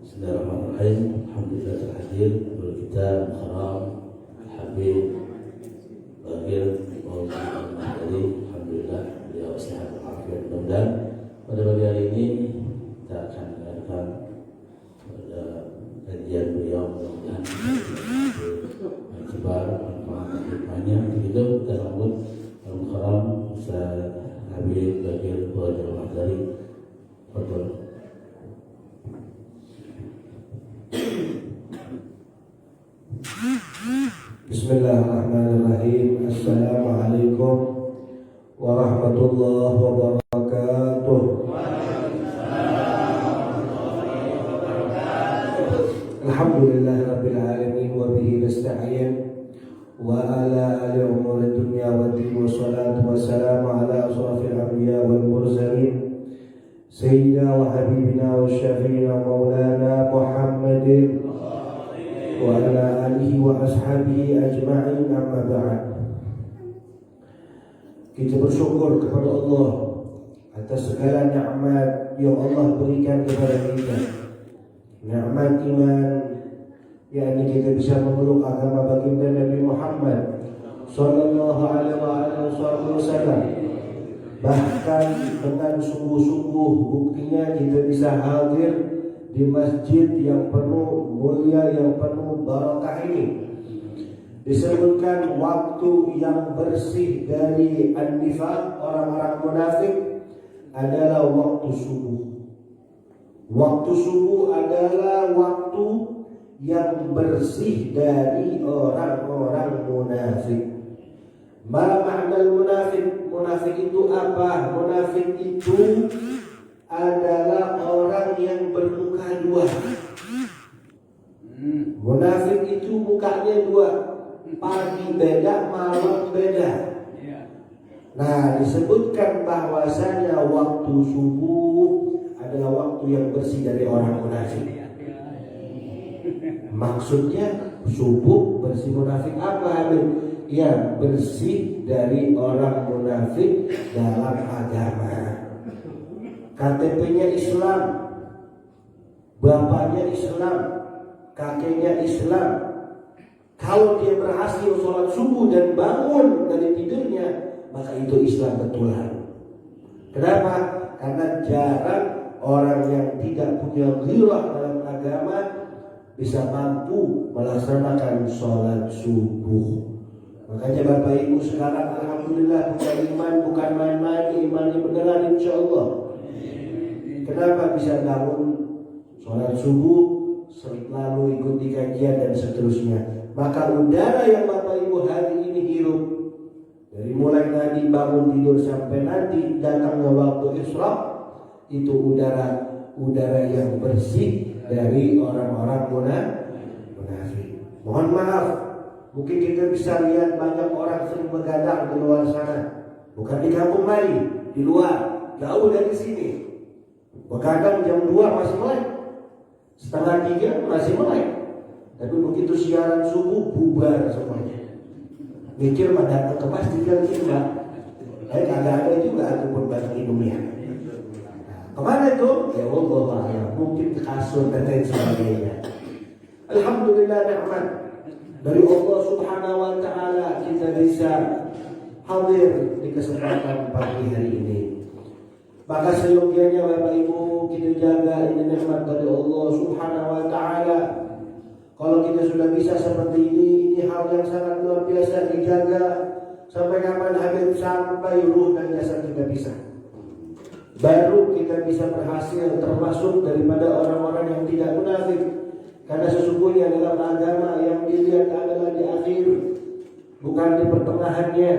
Bismillahirrahmanirrahim. Alhamdulillah terhadir guru kita Muharram Habib Bagir Al-Mahdari. Alhamdulillah beliau sehat walafiat. Mudah-mudahan pada pagi hari ini kita akan mendengarkan pada kajian beliau, mudah-mudahan akibat manfaat hikmahnya. Begitu kita sambut Al-Muharram Ustaz Habib Bagir Al-Mahdari. Fadhil. Bismillahirrahmanirrahim. Assalamualaikum warahmatullahi wabarakatuh. Alhamdulillahirabbil alamin wa bihi nasta'in wa ala alihi umuri dunya wa din wa salatu wassalamu ala asrafil anbiya wal mursalin sayyidina wa habibina wa syafiina maulana Muhammadin wa ala alihi wa ashabihi ajma'in, amma ba'd. Kita bersyukur kepada Allah atas segala nikmat yang Allah berikan kepada kita. Nikmat iman, yakni kita bisa memeluk agama baginda Nabi Muhammad sallallahu alaihi wasallam. Bahkan dengan sungguh-sungguh buktinya kita bisa hadir di masjid yang penuh mulia, yang penuh barakah ini. Disebutkan waktu yang bersih dari an-nifaq, orang-orang munafik, adalah waktu subuh. Waktu subuh adalah waktu yang bersih dari orang-orang munafik. Ma ma'nal munafik? Munafik itu apa? Munafik itu adalah orang yang bermuka dua. Munafik itu mukanya dua, pagi beda, malam beda. Nah, disebutkan bahwasanya waktu subuh adalah waktu yang bersih dari orang munafik. Maksudnya subuh bersih munafik apa? Ya, bersih dari orang munafik dalam agama. KTP-nya Islam, bapaknya Islam, kakeknya Islam. Kalau dia berhasil sholat subuh dan bangun dari tidurnya, maka itu Islam betulan. Kenapa? Karena jarang orang yang tidak punya ghirah dalam agama bisa mampu melaksanakan sholat subuh. Makanya Bapak Ibu sekarang alhamdulillah punya iman, bukan main-main, imannya beneran insya Allah. Kenapa bisa bangun sholat subuh, selalu ikuti kajian dan seterusnya? Maka udara yang Bapak Ibu hari ini hirup, dari mulai tadi bangun tidur sampai nanti datangnya waktu isyraq, itu udara yang bersih dari orang-orang munafik. Mohon maaf, mungkin kita bisa lihat banyak orang sering begadang di luar sana, bukan di kampung lain, di luar, jauh dari sini. Begadang jam 2 masih melek, setengah 3 masih melek. Tapi begitu siaran subuh bubar semuanya. Mikir mah datang ke masjid kan tidak. Kagak ada juga ataupun batang hidungnya. Kemana itu? Ya Allah, ya mungkin ke kasur dan lain sebagainya. Alhamdulillah nikmat dari Allah Subhanahu wa taala kita bisa hadir di kesempatan pagi hari ini. Maka seyogianya Bapak Ibu kita jaga ini nikmat dari Allah Subhanahu wa taala. Kalau kita sudah bisa seperti ini hal yang sangat luar biasa dijaga. Sampai kapan Habib? Sampai ruh dan jasad kita bisa. Baru kita bisa berhasil termasuk daripada orang-orang yang tidak munafik. Karena sesungguhnya dalam agama yang dilihat adalah di akhir, bukan di pertengahannya,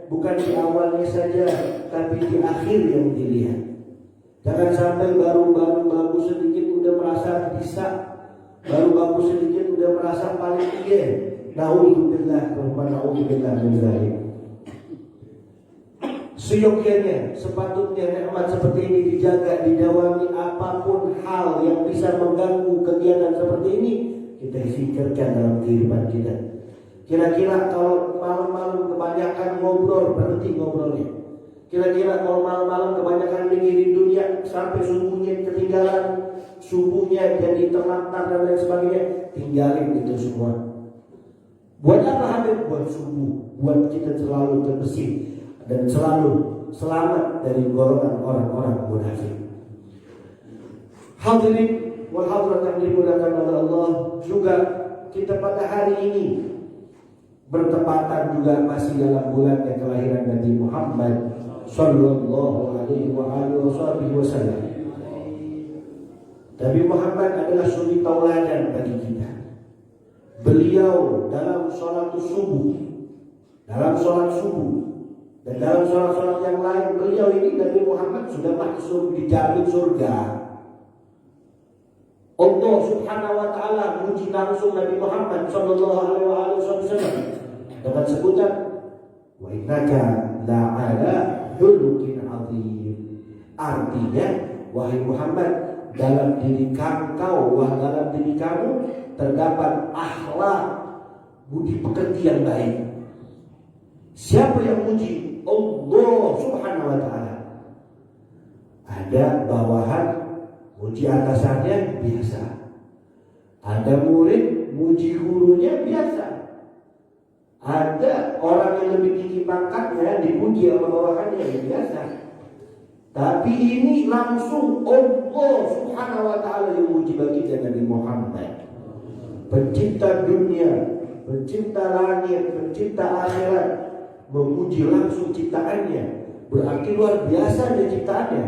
bukan di awalnya saja, tapi di akhir yang dilihat. Jangan sampai baru bagus sedikit udah merasa bisa, baru bagus sedikit udah merasa paling iya. Nauzubillah wa na'udzubillah min dzalik. Seyogianya, sepatutnya nikmat seperti ini dijaga, didawami. Apapun hal yang bisa mengganggu kegiatan seperti ini, kita fikirkan dalam kehidupan kita. Kira-kira kalau malam-malam kebanyakan ngobrol, berhenti ngobrolnya. Kira-kira kalau malam-malam kebanyakan mikirin dunia sampai subuhnya ketinggalan, subuhnya jadi terlantar dan lain sebagainya, tinggalin itu semua. Buat apa Habib? Buat subuh, buat kita selalu terbersih dan selalu selamat dari golongan orang-orang munafik. Hadirin wal hadirat yang dimuliakan oleh Allah, juga kita pada hari ini bertepatan juga masih dalam bulannya kelahiran Nabi Muhammad sallallahu alaihi wasallam. Nabi Muhammad adalah suri tauladan bagi kita. Beliau dalam sholat subuh, dan dalam sholat yang lain, beliau ini Nabi Muhammad sudah masuk dijamin surga. Allah Subhanahu wa taala muji langsung Nabi Muhammad sallallahu alaihi wasallam dengan sebutan wa innaka la'ala khuluqin 'azim. Artinya, wahai Muhammad, dalam diri kamu terdapat akhlak budi pekerti yang baik. Siapa yang muji? Allah Subhanahu wa taala. Ada bawahan muji atasannya biasa. Ada murid muji gurunya biasa. Ada orang yang lebih tinggi pangkatnya dipuji sama bawahannya biasa. Tapi ini langsung Allah Subhanahu wa taala yang muji baginda Nabi Muhammad. Pencipta dunia, pencipta langit, pencipta akhirat, memuji langsung ciptaannya. Berarti luar biasa dia ciptaannya.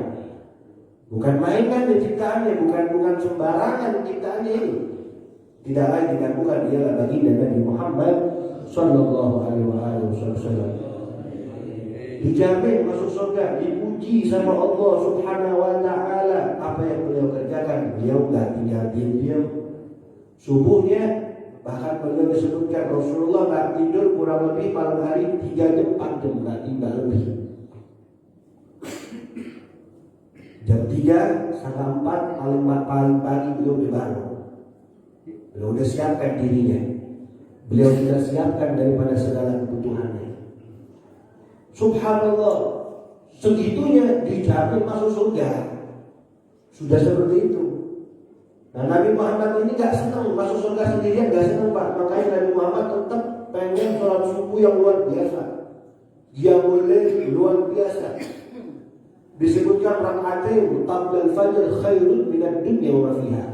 Bukan mainan dia ciptaannya, bukan sembarangan ciptaannya ini. Tidak lain tidak bukan ialah baginda Nabi Muhammad sallallahu alaihi wasallam. Dijamin masuk surga, dipuji sama Allah Subhanahu wa taala. Apa yang beliau kerjakan? Beliau enggak tinggal diam-diam. Subuhnya bahkan beliau disebutkan Rasulullah enggak tidur kurang lebih malam hari 3 jam 4 jam, enggak tinggal lebih. Jam 3 setengah 4 paling pagi beliau dibangun. Beliau sudah siapkan dirinya. Beliau sudah siapkan daripada segala kebutuhannya. Subhanallah, segitunya dijamin masuk surga. Sudah seperti itu. Nah, Nabi Muhammad ini gak senang masuk surga sendirian, gak senang Pak. Makanya Nabi Muhammad tetap pengen sholat subuh yang luar biasa. Dia mulai luar biasa. Disebutkan rakaatain qabla al-fajr khairun minad dunya wa ma fiha.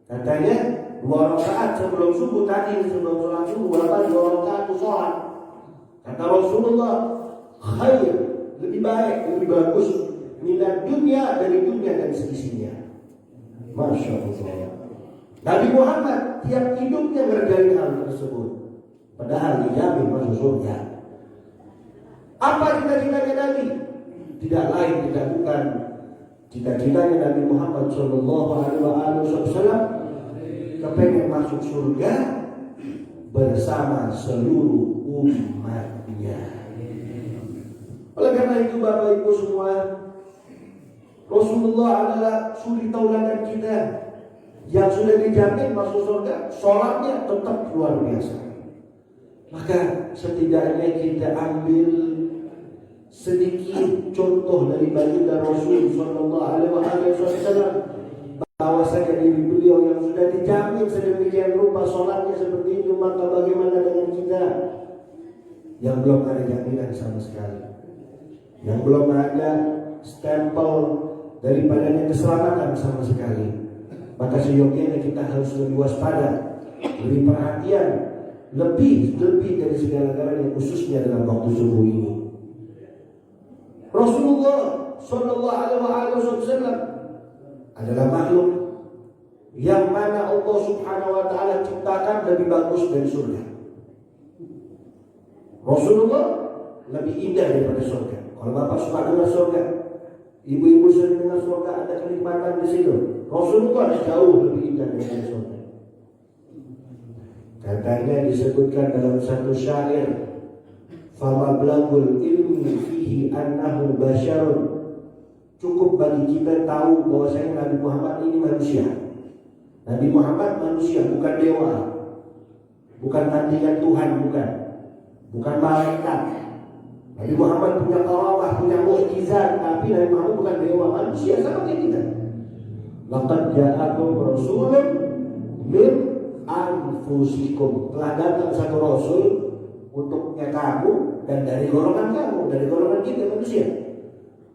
Katanya 2 rakaat sebelum subuh tadi, sebelum sholat subuh, 2 rakaat sholat. Kata Rasulullah, khair, lebih baik, lebih bagus minat dunia dari dunia dan seisinya. Masya Allah. Nabi Muhammad tiap hidupnya ngerjain hal tersebut, padahal dijamin masuk surga. Apa cita-citanya Nabi? Tidak lain, tidak bukan cita-citanya Nabi Muhammad sallallahu alaihi wasallam kepengen masuk surga bersama seluruh umatnya. Oleh karena itu Bapak Ibu semua, Rasulullah adalah suri tauladan kita yang sudah dijamin masuk surga. Sholatnya tetap luar biasa. Maka setidaknya kita ambil sedikit contoh dari baginda Rasul sallallahu alaihi wasallam, bahwasanya diri beliau yang sudah dijamin sedemikian rupa sholatnya seperti itu, maka bagaimana dengan kita yang belum ada jaminan sama sekali, yang belum ada stempel daripadanya keselamatan sama sekali? Maka seyogianya kita harus lebih waspada, lebih perhatian, lebih dari segala-galanya, khususnya dalam waktu subuh ini. Rasulullah sallallahu alaihi wasallam adalah makhluk yang mana Allah Subhanahu wa taala ciptakan lebih bagus dari surga. Rasulullah lebih indah daripada surga. Kalau Bapak suka dengan surga, ibu-ibu sering dengan surga, ada kenikmatan di situ. Rasulullah jauh lebih indah daripada surga. Katanya disebutkan dalam satu syair, "Famablagul ilmi fihi annahu basyarun." Cukup bagi kita tahu bahwasanya Nabi Muhammad ini manusia. Nabi Muhammad manusia, bukan dewa, bukan tandingan Tuhan, bukan malaikat. Nabi Muhammad punya karamah, punya mukjizat, tapi Nabi Muhammad bukan dewa, manusia sama kayak kita. Laqad ja'akum rasulun min anfusikum. Telah datang satu rasul untuknya kamu dan dari golongan kamu, dari golongan kita manusia.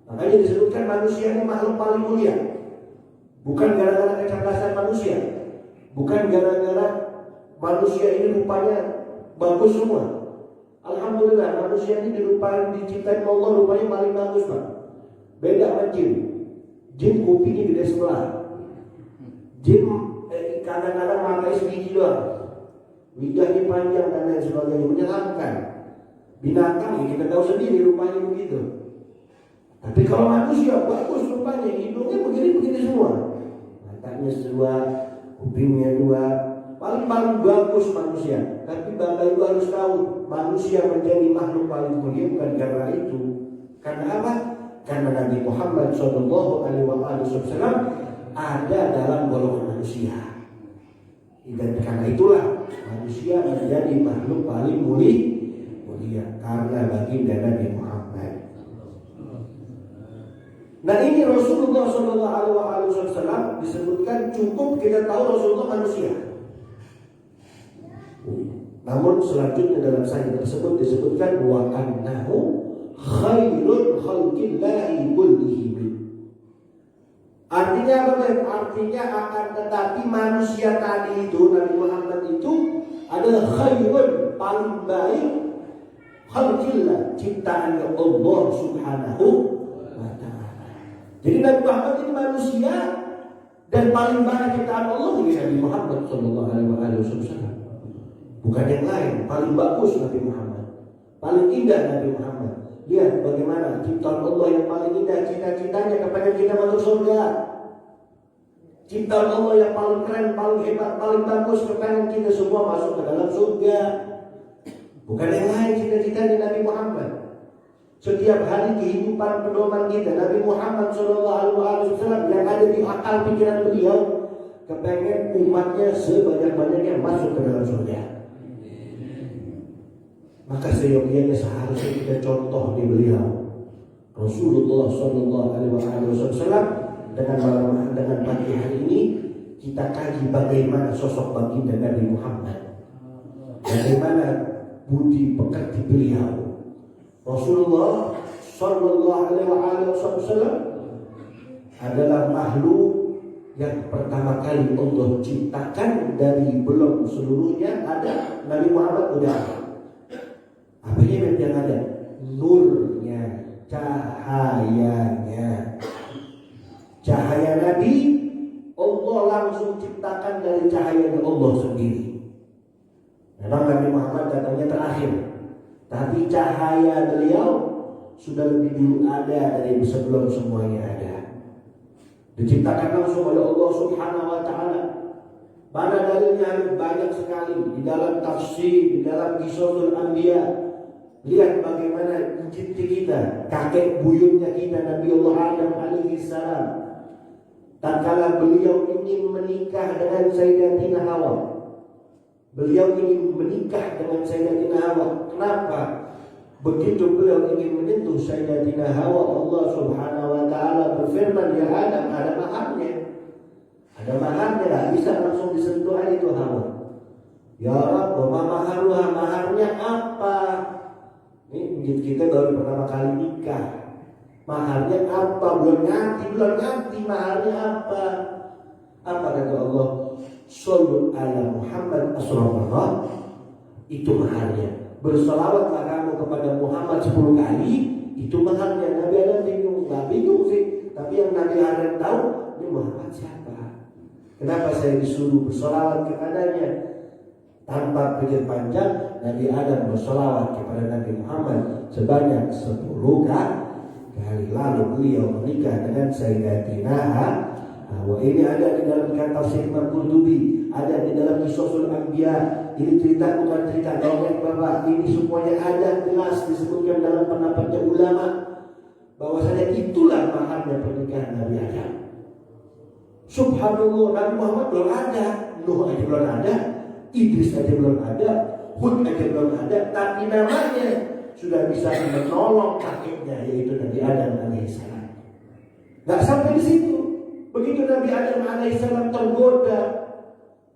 Makanya disebutkan manusia ini makhluk paling mulia. Bukan gara-gara kecerdasan manusia, bukan gara-gara manusia ini rupanya bagus semua. Alhamdulillah manusia ini diciptain Allah rupanya paling bagus, Pak. Beda sama jin. Jin kupingnya gede sebelah. Jin kadang-kadang matanya segigi doang, lidahnya panjang dan lain sebagainya, menyeramkan. Binatang ya kita tahu sendiri rupanya begitu. Tapi kalau manusia bagus rupanya, hidungnya begini-begini semua, matanya dua, kupingnya dua, paling bagus manusia. Tapi Bapak Ibu harus tahu, manusia menjadi makhluk paling mulia bukan karena itu. Karena apa? Karena Nabi Muhammad SAW ada dalam golongan manusia. Dan karena itulah manusia menjadi makhluk paling mulia karena baginda Nabi Muhammad. Nah ini Rasulullah SAW disebutkan cukup kita tahu Rasulullah manusia. Namun selanjutnya dalam sahih tersebut disebutkan wa annahu khairul khalqillahi kullihim. Artinya apa? Artinya akan tetapi manusia tadi itu, Nabi Muhammad itu adalah khairul, paling baik khalqillah, ciptaan Allah Subhanahu wa ta'ala. Jadi Nabi Muhammad ini manusia dan paling baik ciptaan Allah ini Nabi Muhammad sallallahu alaihi wasallam. Bukan yang lain, paling bagus Nabi Muhammad, paling indah Nabi Muhammad. Lihat bagaimana ciptaan Allah yang paling indah, cita-citanya kepada kita masuk surga. Ciptaan Allah yang paling keren, paling hebat, paling bagus kepada kita semua masuk ke dalam surga. Bukan yang lain cita-citanya Nabi Muhammad. Setiap hari kehidupan pedoman kita Nabi Muhammad SAW yang ada di akal pikiran beliau, kepengen umatnya sebanyak-banyaknya masuk ke dalam surga. Maka seyogianya seharusnya kita contoh di beliau Rasulullah SAW. Dengan pagi hari ini kita kaji bagaimana sosok baginda Nabi Muhammad, bagaimana budi pekerti beliau. Rasulullah SAW adalah makhluk yang pertama kali Allah ciptakan dari belum seluruhnya ada. Nabi Muhammad udah apa yang ada? Nurnya, cahayanya. Cahaya Nabi Allah langsung ciptakan dari cahayanya Allah sendiri. Memang Nabi Muhammad datangnya terakhir, tapi cahaya beliau sudah lebih dulu ada dari sebelum semuanya ada. Diciptakan langsung oleh Allah Subhanahu wa ta'ala. Mana dalilnya? Banyak sekali di dalam tafsir, di dalam Qisasul Anbiya. Lihat bagaimana pencipta kita, kakek buyutnya kita Nabi Allah Adam alaihi salam. Tatkala beliau ingin menikah dengan Sayyidatina Hawa, beliau ingin menikah dengan Sayyidatina Hawa. Kenapa? Begitu beliau ingin menyentuh Sayyidatina Hawa, Allah Subhanahu wa ta'ala berfirman, ya Adam, ada maharnya. Ada maharnya, tidak bisa langsung disentuh aja itu Hawa. Ya Rabb, maharuha, maharnya apa? Ini kita baru pertama kali nikah. Maharnya apa? Belum ganti maharnya apa? Apa kata Allah? Shollu ala Muhammad asrofallah. Itu maharnya. Bersolawatlah kamu kepada Muhammad 10 kali. Itu maharnya. Nabi Adam bingung. Gak bingung sih. Tapi yang Nabi Adam tahu, ini Muhammad siapa? Kenapa saya disuruh bersolawat kepadanya? Tanpa pikir panjang, Nabi Adam bersolawat kepada Nabi Muhammad sebanyak 10 kali. Lalu beliau menikah dengan Sayyidatina Hawa. Ini ada di dalam tafsir Imam Qurtubi, ada di dalam Qisasul Anbiya. Ini cerita bukan cerita dongeng Bapak. Ini semuanya ada jelas disebutkan dalam pendapatnya ulama bahwasanya itulah maharnya pernikahan Nabi Adam. Subhanallah, Nabi Muhammad belum ada, Nuh aja belum ada, Idris aja belum ada, Hud aja belum ada, tapi namanya sudah bisa menolong kakeknya yaitu Nabi Adam alaihissalam. Gak sampai di situ, Begitu Nabi Adam alaihissalam tergoda,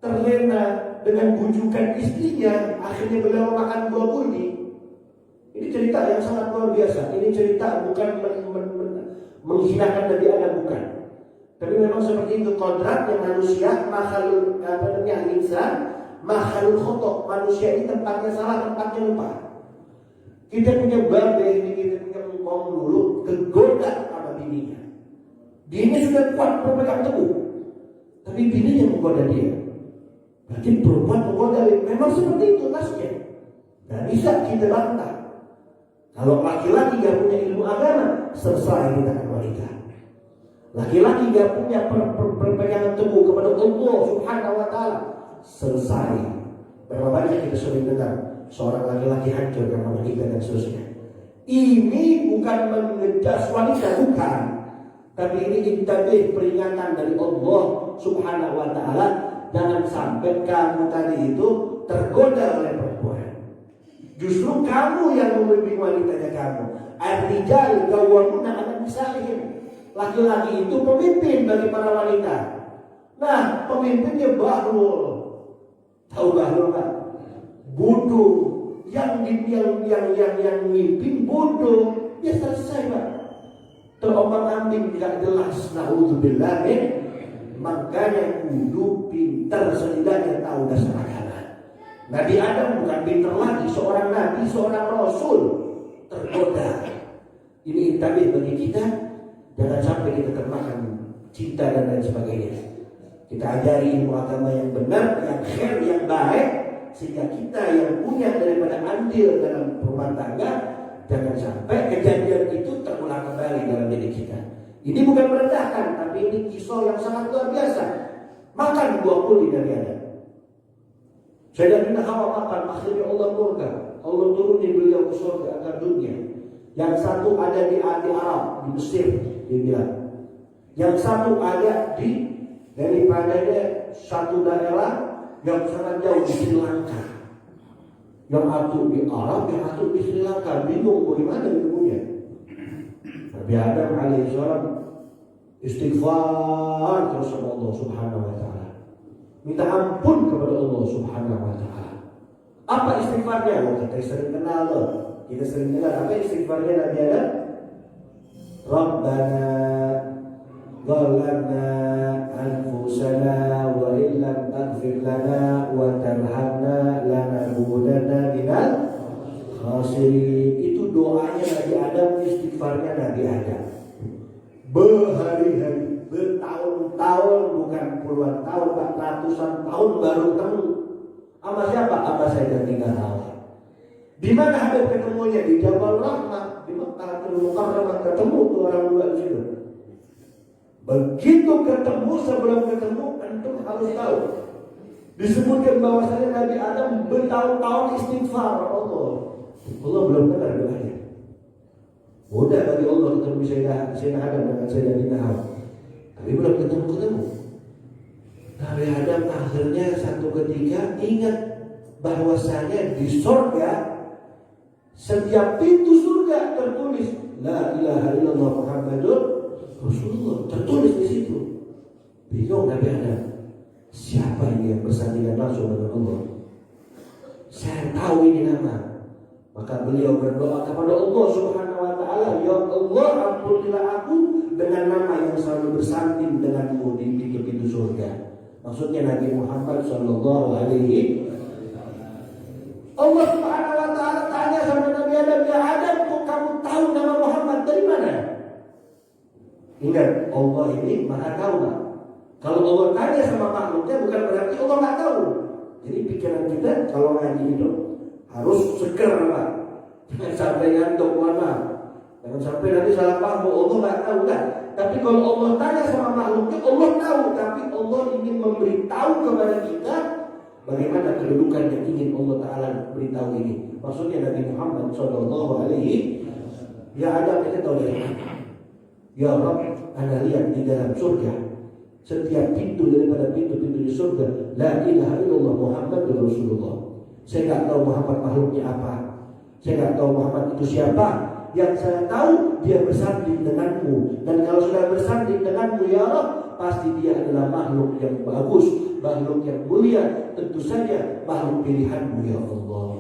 terlena dengan bujukan istrinya, akhirnya beliau makan buah kuldi. Ini cerita yang sangat luar biasa. Ini cerita bukan menghinakan Nabi Adam, bukan. Tapi memang seperti itu kodratnya manusia, makhluk insan, makhluk khotok. Manusia ini tempatnya salah, tempatnya lupa. Kita punya babe, kita punya ngomong dulu, kegoda sama bininya. Bininya sudah kuat berpegang teguh, tapi bininya menggoda dia. Berarti perempuan menggoda. Memang seperti itu nasnya. Gak bisa kita bantah. Kalau laki-laki gak punya ilmu agama, selesai kita dengan wanita. Laki-laki gak punya perpegangan teguh kepada Allah Subhanahu wa Ta'ala, selesai. Berapa banyak kita sering dengar seorang laki-laki hancur karena wanita dan seterusnya. Ini bukan mengejas wanita, bukan. Tapi ini intabih, peringatan dari Allah Subhanahu wa Ta'ala. Jangan sampai kamu tadi itu tergoda oleh perempuan. Justru kamu yang membimbing wanitanya kamu. Ar-rijal qawwamuna 'ala nisa'ihim. Laki-laki itu pemimpin bagi para wanita. Nah, pemimpinnya bahlul. Tahu bahlul kan? Bodoh. Yang mimpin bodoh. Ya selesai, Pak. Terombang-ambing tidak jelas. Na'udzubillah. Makanya kudu pintar, setidaknya tahu dasar agama. Nabi Adam bukan pintar lagi, seorang nabi, seorang rasul, tergoda. Ini intabih bagi kita. Jangan sampai kita termakan cinta dan lain sebagainya. Kita ajari ilmu agama yang benar, yang khair, yang baik, sehingga kita yang punya daripada andil dalam rumah tangga, jangan sampai kejadian itu terulang kembali dalam diri kita. Ini bukan merendahkan, tapi ini kisah yang sangat luar biasa. Makan buah kuldi dari Adam. Sayyidatina Hawa makan, akhirnya Allah murka. Allah turunin beliau ke surga agar dunia. Yang satu ada di Arab, di Mesir, dia bilang. Yang satu ada daripadanya satu daerah yang sangat jauh di Sri Lanka. Yang satu di Arab, yang satu di Sri Lanka. Bingung bagaimana ilmunya. Nabi Adam alaihissalam istighfar terus sama Allah Subhanahu wa Ta'ala. Minta ampun kepada Allah Subhanahu wa Ta'ala. Apa istighfarnya? Kita sering kenal loh. Kita sering dengar apa istighfarnya Nabi Adam? Rabbana zalamna anfusana wa illam taghfir lana wa tarhamna lanakunanna minal khasirin. Itu doanya Nabi Adam, istighfarnya Nabi Adam. Berhari-hari, bertahun-tahun, bukan puluhan tahun, ratusan tahun baru ketemu. Sama siapa? Sama Sayyidatina Hawa. Di mana Habib ketemunya? Di Jabal Rahmah, di Mekkatul Mukarramah. Ketemu tuh orang dua di situ. Begitu ketemu, sebelum ketemu, antum harus tahu. Disebutkan bahwasanya Nabi Adam bertahun-tahun istighfar Allah. Allah belum dengar doanya. Mudah bagi Allah ketemu Sayyidina Adam dengan Sayyidatina Hawa. Tapi belum ketemu. Nabi Adam akhirnya satu ketika ingat bahwasanya di surga setiap pintu surga tertulis La ilaha illallah Muhammadur Rasulullah, tertulis di situ. Bingung Nabi Adam, siapa ini yang bersandingan langsung dengan Allah? Saya tahu ini nama. Maka beliau berdoa kepada Allah Subhanahu wa Ta'ala, ya Allah, ampunilah aku dengan nama yang selalu bersanding denganmu di pintu-pintu surga. Maksudnya Nabi Muhammad sallallahu alaihi wasallam. Allah Subhanahu wa Ta'ala tanya sama Nabi Adam, ya Adam, kok kamu tahu nama Muhammad dari mana? Ingat, Allah ini Maha tahu, Pak. Kalau Allah tanya sama makhluknya bukan berarti Allah nggak tahu. Jadi pikiran kita kalau ngaji itu harus seger, Pak. Jangan sampai ngantuk, mana? Jangan sampai nanti salah paham, Allah nggak tahu kan? Tapi kalau Allah tanya sama makhluknya, Allah tahu. Tapi Allah ingin memberitahu kepada kita bagaimana kedudukan yang ingin Allah Ta'ala beritahu ini. Maksudnya Nabi Muhammad sallallahu alaihi wasallam. Ya Adam, kita tahu dari mana? Ya Rabb, Anda lihat di dalam surga, setiap pintu daripada pintu-pintu di surga, La ilaha illallah Muhammadur Rasulullah. Saya nggak tahu Muhammad makhluknya apa. Saya nggak tahu Muhammad itu siapa. Yang saya tahu dia bersanding denganmu. Dan kalau sudah bersanding denganmu ya Allah, pasti dia adalah makhluk yang bagus, makhluk yang mulia, tentu saja makhluk pilihan-Mu ya Allah.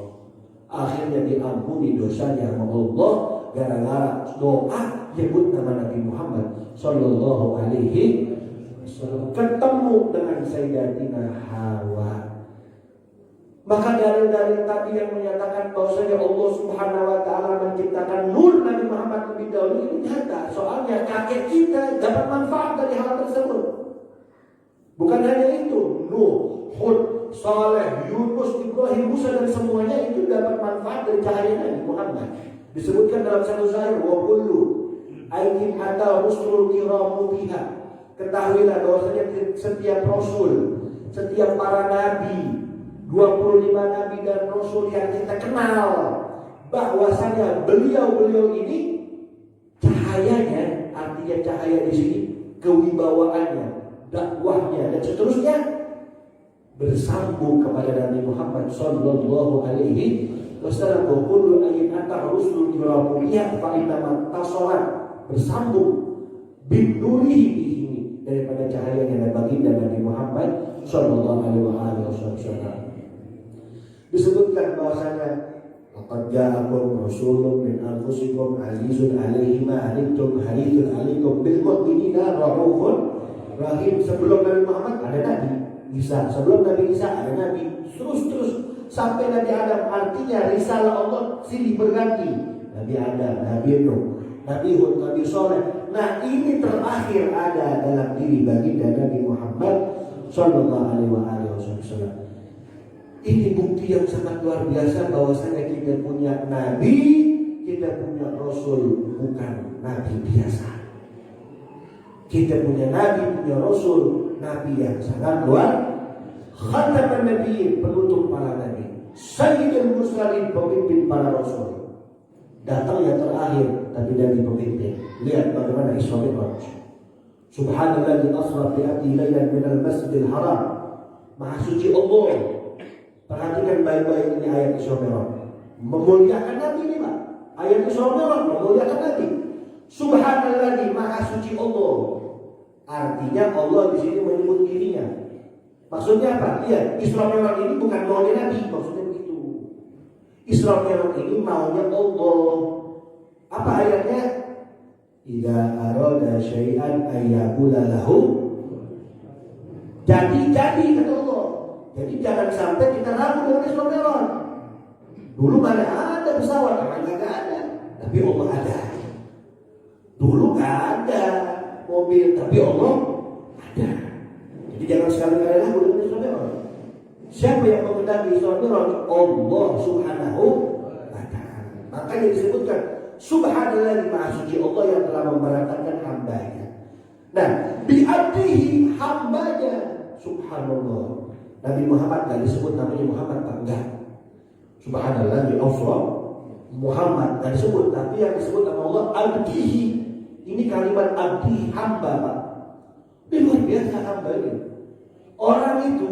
Akhirnya diampuni dosanya sama Allah gara-gara doa nyebut nama Nabi Muhammad sallallahu alaihi wasallam, ketemu dengan Sayyidatina Hawa. Maka dalil-dalil tadi yang menyatakan bahwasanya Allah Subhanahu wa taala menciptakan nur Nabi Muhammad lebih dahulu ini nyata. Soalnya kakek kita dapat manfaat dari hal tersebut. Bukan hanya itu, Nuh, Hud, Saleh, Yunus, Ibrahim, Musa dan semuanya itu dapat manfaat dari cahaya Nabi Muhammad. Disebutkan dalam satu syair, wa kullu aikin hatta rusulul kiramu biha. Ketahuilah bahwasanya setiap rasul, setiap para nabi, 25 nabi dan rasul yang kita kenal, bahwasanya beliau-beliau ini cahayanya, artinya cahaya di sini kewibawaannya, dakwahnya dan seterusnya bersambung kepada Nabi Muhammad sallallahu alaihi wasallam. Wa kullu ayyin ata rusul kiramiyah fa inna tasalat, bersambung bin nurihi ini daripada cahayanya baginda Nabi Muhammad sallallahu alaihi wasallam. Disebutkan bahwasanya laqad ja'akum rasulun min anfusikum azizun 'alaihi ma 'anittum harisun 'alaikum bil mu'minina raufun rahim. Sebelum Nabi Muhammad ada Nabi Isa, sebelum Nabi Isa ada Nabi, terus sampai Nabi Adam. Artinya risalah Allah silih berganti, Nabi Adam, Nabi Nuh, Nabi Hud, Nabi Saleh. Nah ini terakhir ada dalam diri baginda Nabi Muhammad sallallahu alaihi wasallam. Ini bukti yang sangat luar biasa bahwasanya kita punya nabi, kita punya rasul, bukan nabi biasa. Kita punya nabi, punya rasul, nabi yang sangat luar. Khataman nabiyyin, penutup para nabi. Sayyidul mursalin, pemimpin para rasul. Datang yang terakhir, tapi dari pemimpin. Lihat bagaimana Isra Mi'raj. Subhanalladzi asra bi 'abdihi lailan minal masjidil haram. Maha suci Allah. Perhatikan baik-baik ini ayat Isra Mi'raj. Memuliakan Nabi ini Pak. Ayat Isra Mi'raj memuliakan Nabi. Subhanalladzi, maha suci Allah. Artinya Allah di sini menyebut dirinya. Maksudnya apa? Iya, Isra Mi'raj ini bukan maunya Nabi, maksudnya begitu. Isra Mi'raj ini maunya Allah. Apa ayatnya? Idza arada syai'an ayyaqula lahu. Jadi kata Allah. Jadi jangan sampai kita ragu dengan Isra Mi'raj. Dulu mana ada pesawat, namanya nggak ada, tapi Allah ada. Dulu nggak ada mobil, tapi Allah ada. Jadi jangan sekali-kali ragu dengan Isra Mi'raj. Siapa yang mengendaki Isra Mi'raj? Allah Subhanahu wa ta'ala. Makanya disebutkan Subhanallah, maha suci Allah yang telah memberangkatkan hambanya. Nah, bi'abdihi, hambanya. Subhanallah. Nabi Muhammad gak disebut namanya Muhammad Pak, enggak. Subhanallah di Asra Muhammad gak disebut, tapi yang disebut nama Allah abdihi. Ini kalimat abdi, hamba Pak. Ini luar biasa hamba ini. Orang itu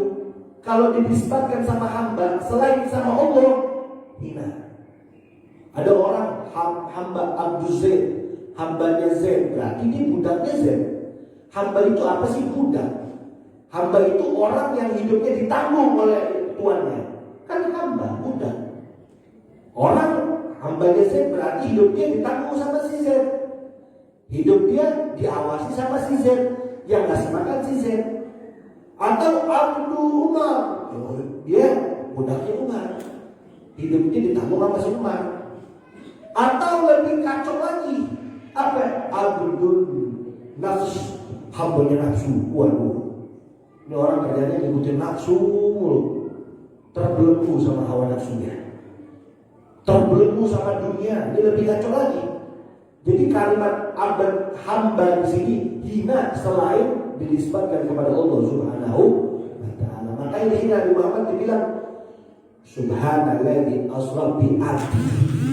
kalau dinisbatkan sama hamba selain sama Allah, hina. Ada orang hamba Abdul Zaid, hambanya Zaid, berarti dia budaknya Zaid. Hamba itu apa sih? Budak. Hamba itu orang yang hidupnya ditanggung oleh tuannya. Kan hamba, budak. Orang hambanya Zaid berarti hidupnya ditanggung sama si Zaid. Hidup dia diawasi sama si Zaid. Yang ngasih makan si Zaid. Atau Abdul Umar, dia budaknya Umar. Hidupnya ditanggung sama si Umar. Atau lebih kacau lagi, apa? Abdul Nafs, hambanya nafsu. Waduh. Ini orang kerjanya ngikutin nafsu mulu, terbelenggu sama hawa nafsunya, terbelenggu sama dunia. Ini lebih kacau lagi. Jadi kalimat abad hamba di sini hina selain dinisbatkan kepada Allah Subhanahu wa ta'ala. Makanya di sini Nabi Muhammad dibilang Subhanalladzi asra bi 'abdihi.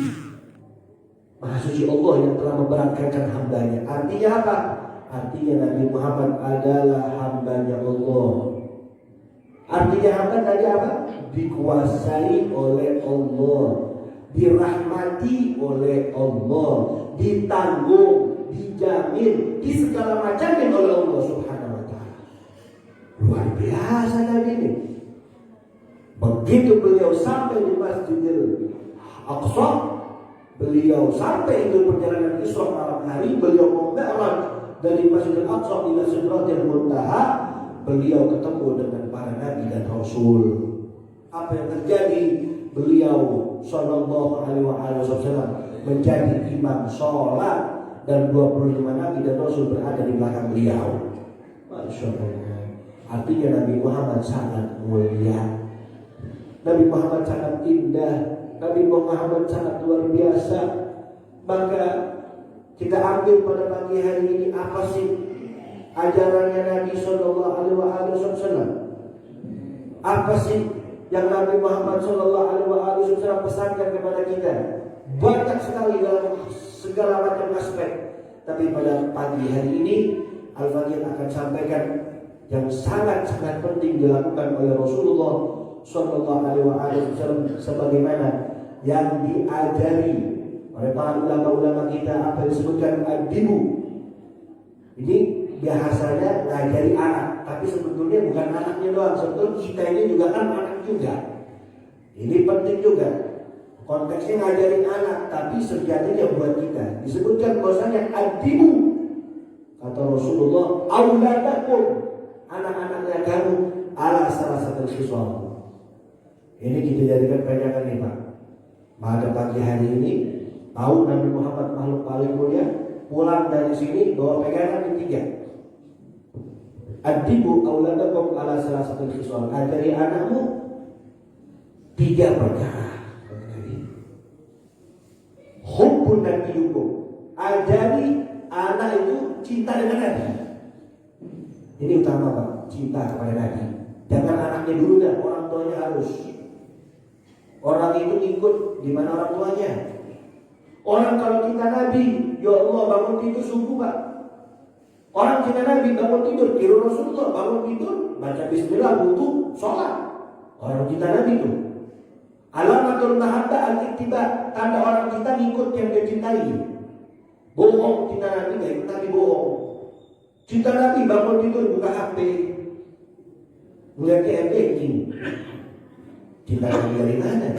Maha suci Allah yang telah memberangkatkan hambanya. Artinya apa? Artinya Nabi Muhammad adalah hambanya Allah. Artinya hamba tadi apa? Dikuasai oleh Allah, dirahmati oleh Allah, ditanggung, dijamin, di segala macamnya oleh Allah Subhanahu wa Luar biasa Nabi ini. Begitu beliau sampai di Masjidil Aqsa, beliau sampai itu perjalanan Isra malam hari, beliau mau mi'raj dari Masjidil Aqsa ila Sidratil Muntaha, beliau ketemu dengan para nabi dan rasul. Apa yang terjadi? Beliau sallallahu alaihi wasallam menjadi imam sholat dan 25 nabi dan rasul berada di belakang beliau. Masya Allah. Artinya Nabi Muhammad sangat mulia, Nabi Muhammad sangat indah, Nabi Muhammad sangat luar biasa. Maka kita ambil pada pagi hari ini, apa sih ajarannya Nabi Sallallahu Alaihi Wasallam? Apa sih yang Nabi Muhammad Sallallahu Alaihi Wasallam pesankan kepada kita? Banyak sekali dalam segala macam aspek. Tapi pada pagi hari ini Al-Fadhil akan sampaikan yang sangat-sangat penting dilakukan oleh Rasulullah Sallallahu Alaihi Wasallam sebagaimana yang diajari oleh para ulama-ulama kita, apa yang disebutkan ad-dibu. Ini biasanya ngajari anak, tapi sebetulnya bukan anaknya doang, sebetulnya kita ini juga kan anak juga. Ini penting juga. Konteksnya ngajarin anak, tapi sejatinya buat kita. Disebutkan bahwasanya ad-dibu, kata Rasulullah, auladakum, anak-anaknya kamu ala salah satu siswa. Ini kita jadikan pegangan nih Pak. Pada pagi hari ini, tahu Nabi Muhammad makhluk paling mulia, pulang dari sini bawa pegangan ini 3. Adibu auladakum ala salah satu siswa. Ajari anakmu 3 perkara. Hubbun dan hidup. Ajari anak itu cinta dengan Nabi. Ini utama Pak, cinta kepada Nabi. Jangan anaknya dulu dah, orang tuanya harus. Orang itu ikut di mana orang tuanya. Orang kalau cinta Nabi, ya Allah bangun tidur subuh Pak. Orang cinta Nabi bangun tidur, tiru Rasulullah, bangun tidur, baca bismillah, wudu, sholat. Orang cinta Nabi itu. Alamatul mahabba al-ittiba, tanda orang cinta ngikut yang dia cintai. Bohong cinta Nabi, gak ikut Nabi bohong. Cinta Nabi bangun tidur buka HP, melihat banking. Cinta Nabi dari mana?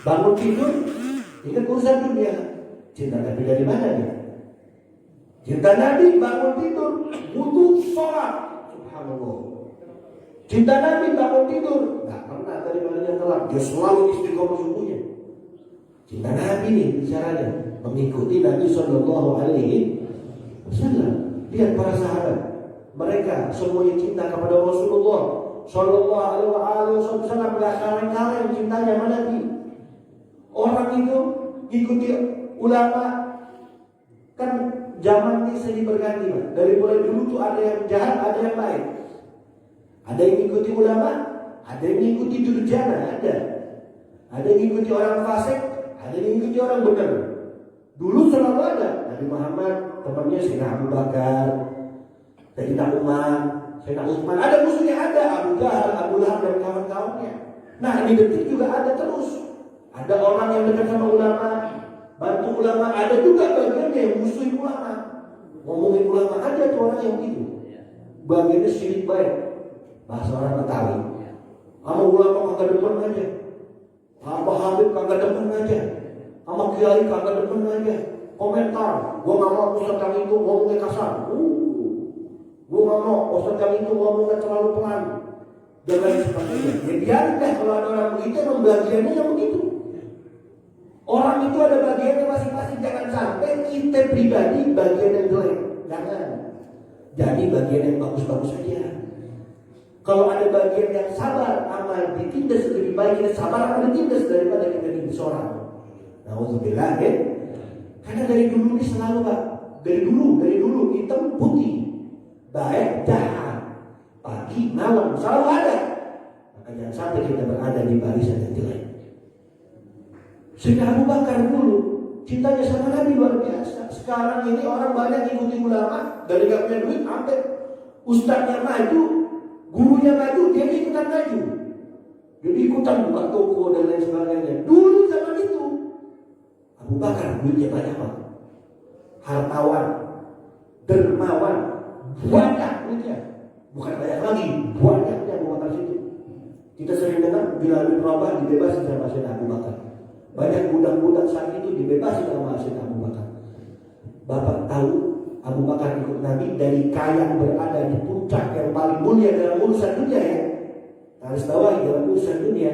Bangun tidur, ini urusan dunia. Cinta Nabi dari mana dia? Cinta Nabi bangun tidur, wudu, sholat. Subhanallah. Cinta Nabi bangun tidur, nggak pernah dari mana dia telat. Dia selalu istiqomah subuhnya. Cinta Nabi nih bicaranya, mengikuti Nabi Sallallahu Alaihi Wasallam. Lihat para sahabat, mereka semuanya cinta kepada Rasulullah Sallallahu Alaihi Wasallam. Gak kaleng-kaleng cintanya sama Nabi. Orang itu ikuti ulama. Kan zaman ini sering berganti Pak. Dari mulai dulu tuh ada yang jahat, ada yang baik. Ada yang ikuti ulama, ada yang ikuti durjana, ada yang ikuti orang fasik, ada yang ikuti orang benar. Dulu selalu ada Nabi Muhammad, temannya Sayyidina Abu Bakar, Sayyidina Umar, Sayyidina Utsman, ada musuhnya, ada Abu Jahal, Abu Lahab dan kawan-kawannya. Nah di detik juga ada terus. Ada orang yang dekat sama ulama, bantu ulama, ada juga bagiannya yang musuhin ulama. Ngomongin ulama, ada tuh orang yang gitu. Bagiannya syirik baik. Bahasa orang Betawi. Sama ulama kagak demen aja. Sama Habib kagak demen aja. Sama kiai kagak demen aja. Komentar, gua nggak mau ustaz yang itu ngomongnya kasar. Gua nggak mau ustaz yang itu ngomongnya terlalu pelan. Jangan seperti itu. Ya biarin deh kalau ada orang begitu, emang bagiannya yang begitu. Orang itu ada bagiannya masing-masing. Jangan sampai kita pribadi bagian yang jelek. Jangan. Jadi bagian yang bagus-bagus saja. Kalau ada bagian yang sabar, amal ditindas lebih baik kita sabar amal ditindas daripada kita ditindas orang. Nauzubillah ya. Karena dari dulu ini selalu Pak, dari dulu hitam putih, baik jahat, pagi malam selalu ada. Maka jangan sampai kita berada di barisan yang jelek. Sayyidina Abu Bakar dulu cintanya sama Nabi luar biasa. Sekarang ini orang banyak ikuti ulama, dari gak punya duit sampai ustadznya maju, gurunya maju, dia ikutan maju. Jadi ikutan buka toko dan lain sebagainya. Dulu zaman itu Abu Bakar duitnya banyak Pak, hartawan, dermawan, banyak duitnya. Bukan banyak lagi, banyaknya Abu Bakar situ. Kita sering dengar Bilal bin Rabah dibebasin sama Sayyidina Abu Bakar. Banyak budak-budak saat itu dibebasin sama Sayyidina Abu Bakar. Bapak tahu Abu Bakar ikut Nabi dari kaya berada di puncak yang paling mulia dalam urusan dunia ya. Harus bawahi dalam urusan dunia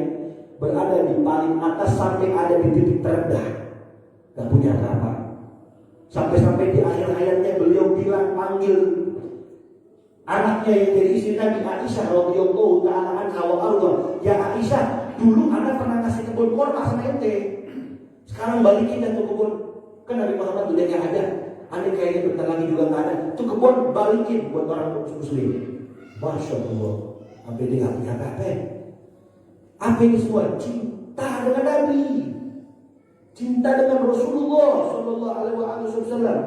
berada di paling atas sampai ada di titik terendah. Gak punya apa-apa. Sampai-sampai di akhir hayatnya beliau bilang panggil anaknya yang jadi istri Nabi Aisyah radhiyallahu ta'ala anha wa arda, ya Aisyah, dulu anak pernah kasih kebun kurma sama ente. Sekarang balikin dah tuh kebun. Kan Nabi Muhammad udah gak ada. Aneh kayaknya bentar lagi juga gak ada. Tuh kebun balikin buat orang muslim. Masya Allah. Sampai dia gak punya apa-apa. Apa ini semua? Cinta dengan Nabi. Cinta dengan Rasulullah sallallahu alaihi wasallam.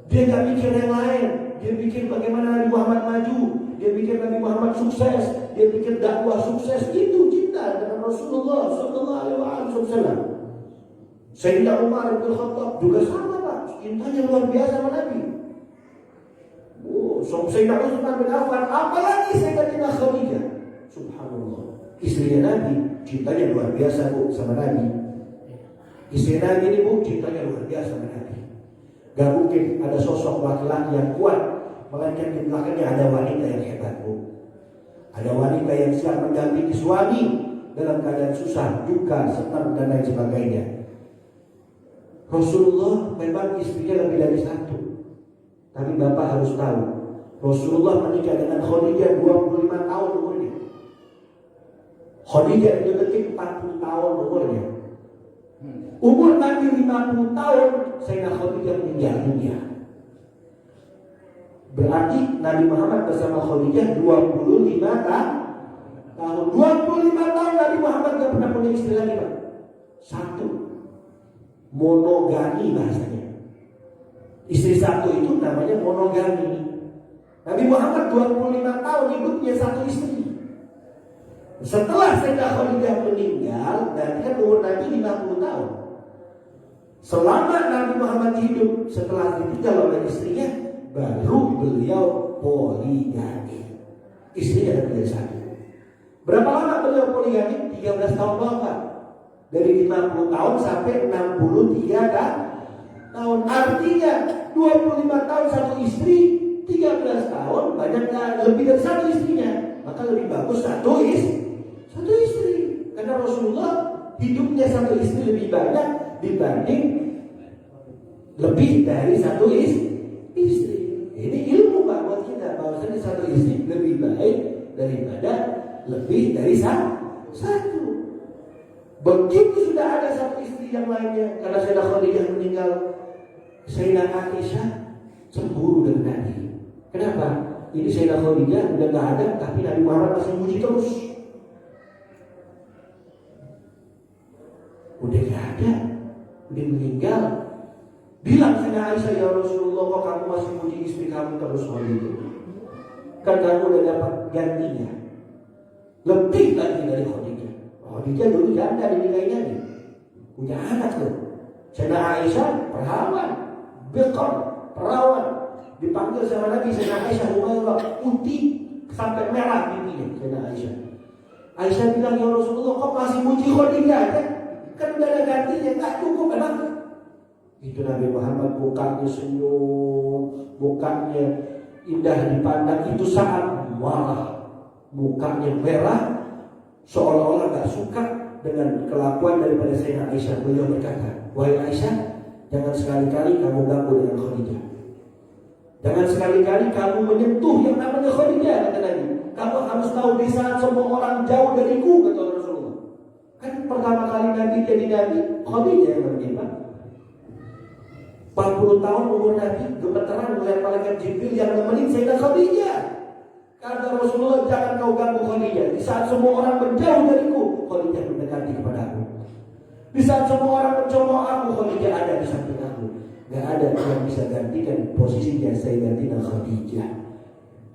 Dia gak mikir yang lain. Dia pikir bagaimana Nabi Muhammad maju. Dia pikir Nabi Muhammad sukses. Dia pikir dakwah sukses. Itu cinta dengan Rasulullah sallallahu alaihi wasallam. Sayyidina Umar bin Khattab juga sama Pak. Cintanya luar biasa sama Nabi. Sayyidina Utsman bin Affan, apalagi Sayyidatina Khadijah. Subhanallah. Istrinya Nabi, cintanya luar biasa Bu sama Nabi. Istri Nabi ini Bu, cintanya luar biasa sama Nabi. Gak mungkin ada sosok laki-laki yang kuat, melainkan di belakangnya ada wanita yang hebat Bu. Ada wanita yang siap mendampingi suami dalam keadaan susah, duka, senang dan lain sebagainya. Rasulullah memang istrinya lebih dari satu. Tapi Bapak harus tahu, Rasulullah menikah dengan Khadijah 25 tahun umurnya. Khadijah itu detik 40 tahun umurnya. Umur Nabi 50 tahun, Sayyidina Khadijah meninggal dunia. Berarti Nabi Muhammad bersama Khadijah 25 tahun. 25 tahun Nabi Muhammad gak pernah punya istri lagi Pak. Satu. Monogami bahasanya. Istri satu itu namanya monogami. Nabi Muhammad 25 tahun hidupnya satu istri. Setelah Sayyidah Khadijah meninggal, dan kan umur Nabi 50 tahun. Selama Nabi Muhammad hidup, setelah ditinggal oleh istrinya, baru beliau poligami. Istrinya ada beliau satu. Berapa lama beliau poligami? 13 tahun Bapak. Dari 50 tahun sampai 63 tahun. Artinya 25 tahun satu istri, 13 tahun banyak lebih dari satu istrinya. Maka lebih bagus satu istri. Karena Rasulullah hidupnya satu istri lebih banyak dibanding lebih dari satu istri. Ini ilmu Pak buat kita, bahwasanya satu istri lebih baik daripada lebih dari satu. Begitu sudah ada satu istri yang lainnya, karena Sayyidah Khadijah meninggal, Sayyidah Aisyah cemburu dengan Nabi. Kenapa? Ini Sayyidah Khadijah udah gak ada, tapi Nabi Muhammad masih muji terus. Udah gak ada, udah meninggal. Bilang Sayyidah Aisyah, ya Rasulullah, kok kamu masih muji istri kamu terus Khadijah? Kan kamu udah dapat gantinya, lebih lagi dari Khadijah. Khadijah dulu janda dinikahinya nih, punya anak tuh. Sayyidah Aisyah perawan, bekor, perawan. Dipanggil sama Nabi, Sayyidah Aisyah Humairah putih sampai merah pipinya. Sayyidah Aisyah. Aisyah bilang, ya Rasulullah, kok masih muji Khadijah? Kan udah ada gantinya, nggak cukup enak. Itu Nabi Muhammad mukanya senyum, mukanya indah dipandang. Itu saat marah, mukanya merah, seolah-olah gak suka dengan kelakuan daripada Sayyidah Aisyah. Beliau berkata, wahai Aisyah, jangan sekali-kali kamu ganggu dengan Khadijah. Jangan sekali-kali kamu menyentuh yang namanya Khadijah, kata Nabi. Kamu harus tahu di saat semua orang jauh dariku, kata Rasulullah. Kan pertama kali Nabi jadi Nabi, Khadijah yang menimpa. 40 tahun umur Nabi, gemeteran melihat malaikat Jibril yang nemenin Sayyidah Khadijah. Kata Rasulullah, jangan kau ganggu Khadijah. Di saat semua orang menjauh dariku, Khadijah mendekati kepadaku. Di saat semua orang mencoba aku, Khadijah ada di samping aku. Gak ada yang bisa gantikan posisinya Sayyidatina Khadijah.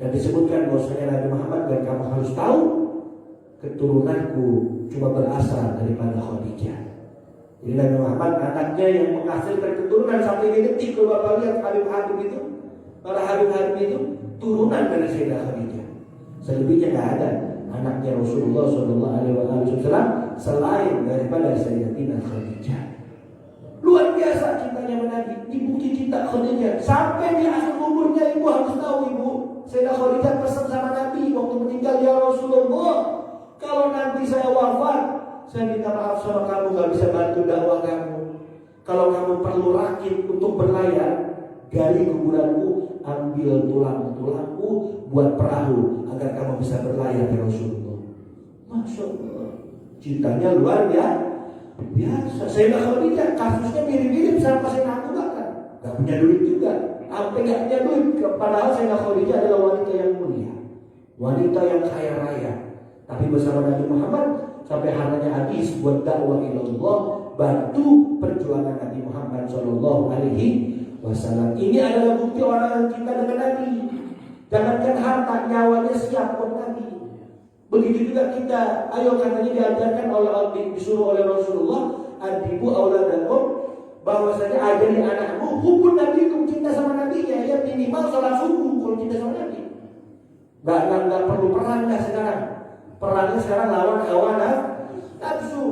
Dan disebutkan bahwasanya Nabi Muhammad, dan kamu harus tahu, keturunanku cuma berasal daripada Khadijah. Jadi Nabi Muhammad anaknya yang menghasilkan keturunan sampai detik. Kalau Bapak lihat Habib-Habib itu, para Habib-Habib itu, turunan dari Sayyidah Khadijah. Selebihnya nggak ada anaknya Rasulullah SAW selain daripada Sayyidatina Khadijah. Luar biasa cintanya sama Nabi. Dibukti cinta Khadijah sampai di akhir umurnya. Ibu harus tahu, ibu, Sayyidah Khadijah pesan sama Nabi waktu meninggal, ya Rasulullah, kalau nanti saya wafat, saya minta maaf sama kamu, gak bisa bantu dakwah kamu. Kalau kamu perlu rakit untuk berlayar, gali kuburanku, ambil tulang-tulangku buat perahu agar kamu bisa berlayar, ya Rasulullah. Masya Allah, cintanya luar biasa. Sayyidah Khadijah kasusnya mirip-mirip sama Sayyidina Abu Bakar. Gak punya duit juga, sampai gak punya duit. Padahal Sayyidah Khadijah adalah wanita yang mulia, wanita yang kaya raya. Tapi bersama Nabi Muhammad sampai hartanya habis buat dakwah ilallah, bantu perjuangan Nabi Muhammad Shallallahu Alaihi Wasallam. Ini adalah bukti orang yang cinta dengan Nabi. Jangankan harta, nyawanya siap buat Nabi. Begitu juga kita. Ayo, katanya diajarkan disuruh oleh Rasulullah, adibu auladakum, bahwasanya ajari anakmu hukum Nabi, hukum cinta sama Nabi. Ya minimal sholat subuh kalau cinta sama Nabi. Nggak perlu perang dah sekarang. Perangnya sekarang lawan hawa nafsu.